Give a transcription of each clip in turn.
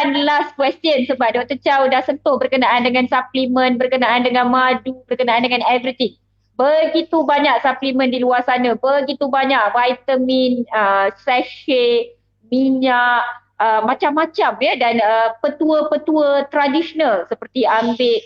last question sebab Dr. Chow dah sentuh berkenaan dengan suplemen, berkenaan dengan madu, berkenaan dengan everything. Begitu banyak suplemen di luar sana, begitu banyak vitamin, sachet, minyak, macam-macam ya, dan petua-petua tradisional seperti ambil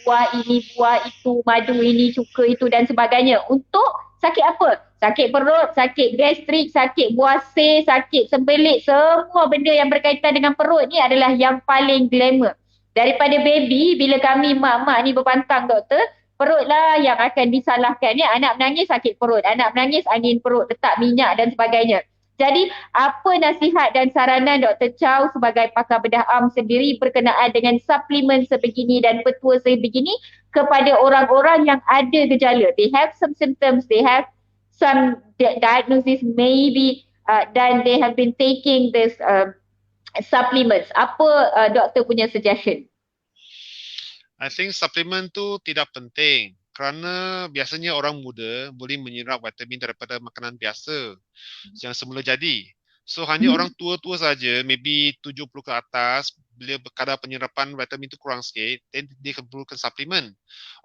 buah ini, buah itu, madu ini, cuka itu dan sebagainya. Untuk sakit apa? Sakit perut, sakit gastrik, sakit buasir, sakit sembelit, semua benda yang berkaitan dengan perut ni adalah yang paling glamour. Daripada baby, bila kami mak-mak ni berpantang doktor, perut lah yang akan disalahkan. Ya, anak menangis sakit perut, anak menangis angin perut, letak minyak dan sebagainya. Jadi, apa nasihat dan saranan Dr. Chow sebagai pakar bedah am sendiri berkenaan dengan suplemen sebegini dan petua sebegini kepada orang-orang yang ada gejala? They have some symptoms, they have some diagnosis maybe, dan they have been taking this supplements. Apa doktor punya suggestion? I think suplemen tu tidak penting kerana biasanya orang muda boleh menyerap vitamin daripada makanan biasa yang semula jadi. So hanya orang tua-tua saja, maybe 70 ke atas, bila kadar penyerapan vitamin itu kurang sikit, then dia perlukan suplemen.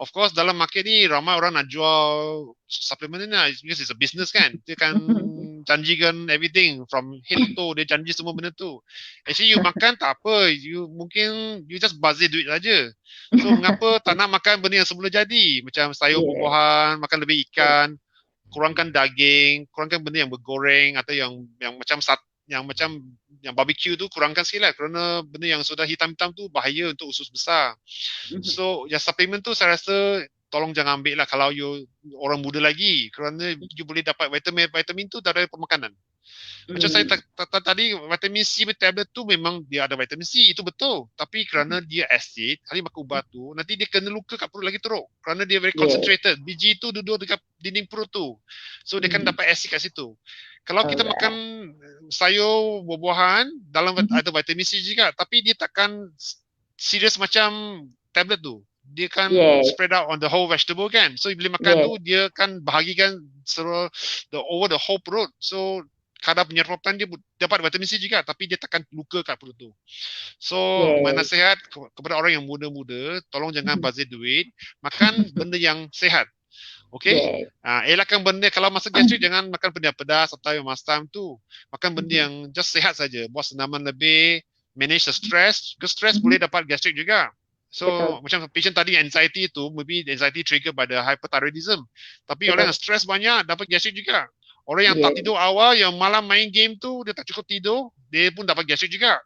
Of course dalam market ni ramai orang nak jual suplemen ni lah, because it's a business kan. Dia kan janjikan everything from head to toe, dia janji semua benda tu. Actually you makan tak apa, mungkin you just bazir duit saja. So mengapa tak nak makan benda yang semula jadi, macam sayur buah-buahan, makan lebih ikan, kurangkan daging, kurangkan benda yang bergoreng atau yang macam barbecue tu kurangkan sikit lah, kerana benda yang sudah hitam-hitam tu bahaya untuk usus besar. So yang supplement tu saya rasa tolong jangan ambil lah kalau you orang muda lagi, kerana you boleh dapat vitamin tu dari pemakanan. Macam saya tadi, vitamin C tablet tu memang dia ada vitamin C, itu betul. Tapi kerana dia asid, hari makan ubat tu, nanti dia kena luka kat perut lagi teruk. Kerana dia very concentrated. Biji tu duduk dekat dinding perut tu. So dia kan dapat asid kat situ. Kalau kita makan sayur, buah-buahan, dalam ada vitamin C juga. Tapi dia takkan serius macam tablet tu. Dia kan spread out on the whole vegetable kan. So bila makan tu, dia kan bahagikan over the whole perut. So kadar penyerapan dia dapat vitamin C juga, tapi dia takkan luka kat perut tu. So, nasihat kepada orang yang muda-muda, tolong jangan bazir duit, makan benda yang sehat. Okay? Elakkan benda, kalau masa gastrik jangan makan benda pedas atau yang masam tu. Makan benda yang just sehat saja. Buat senaman lebih, manage the stress. Because stress boleh dapat gastrik juga. So, macam patient tadi anxiety tu, maybe anxiety trigger by the hyperthyroidism. Tapi orang yang stress banyak, dapat gastrik juga. Orang yang tak tidur awal, yang malam main game tu, dia tak cukup tidur, dia pun dapat gastrik juga.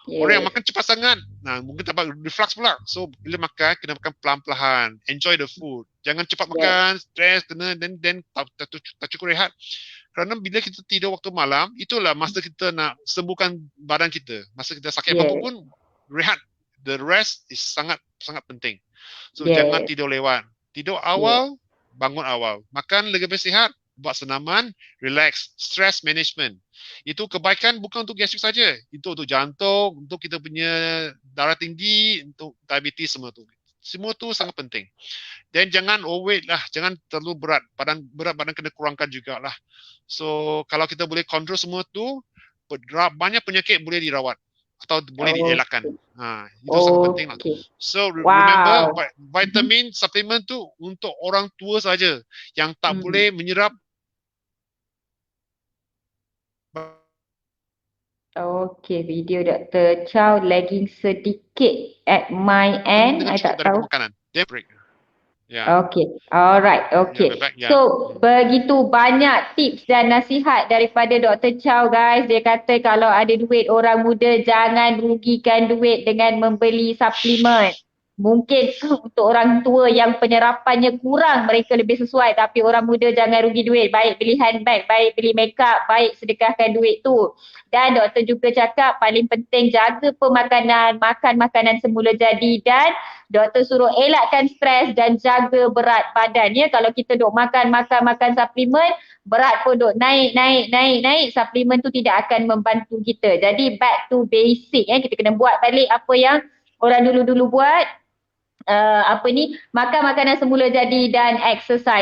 Orang yang makan cepat sangat, mungkin dapat reflux pula. So, bila makan, kena makan pelan-pelan. Enjoy the food. Jangan cepat makan, stress, kena, then tak cukup rehat. Kerana bila kita tidur waktu malam, itulah masa kita nak sembuhkan badan kita. Masa kita sakit apa pun, rehat. The rest is sangat penting. So, jangan tidur lewat. Tidur awal, bangun awal. Makan lebih sihat, buat senaman, relax, stress management. Itu kebaikan bukan untuk gastrik saja. Itu untuk jantung, untuk kita punya darah tinggi, untuk diabetes semua tu. Semua tu sangat penting. Dan jangan overweight lah, jangan terlalu berat. Berat badan kena kurangkan jugalah. So, kalau kita boleh kontrol semua tu, banyak penyakit boleh dirawat atau boleh dielakkan. Itu sangat penting lah. So, remember, vitamin supplement tu untuk orang tua saja yang tak boleh menyerap. Okay, video Dr. Chow lagging sedikit at my end. I tak tahu. Okay, alright, okay. So, begitu banyak tips dan nasihat daripada Dr. Chow, guys. Dia kata kalau ada duit orang muda, jangan rugikan duit dengan membeli suplemen. Mungkin untuk orang tua yang penyerapannya kurang, mereka lebih sesuai. Tapi orang muda jangan rugi duit. Baik beli handbag, baik beli makeup, baik sedekahkan duit tu. Dan doktor juga cakap paling penting jaga pemakanan, makan makanan semula jadi, dan doktor suruh elakkan stres dan jaga berat badan. Ya, kalau kita duk makan suplemen, berat pun duk naik. Suplemen tu tidak akan membantu kita. Jadi back to basic. Kita kena buat balik apa yang orang dulu-dulu buat. Makan makanan semula jadi dan exercise.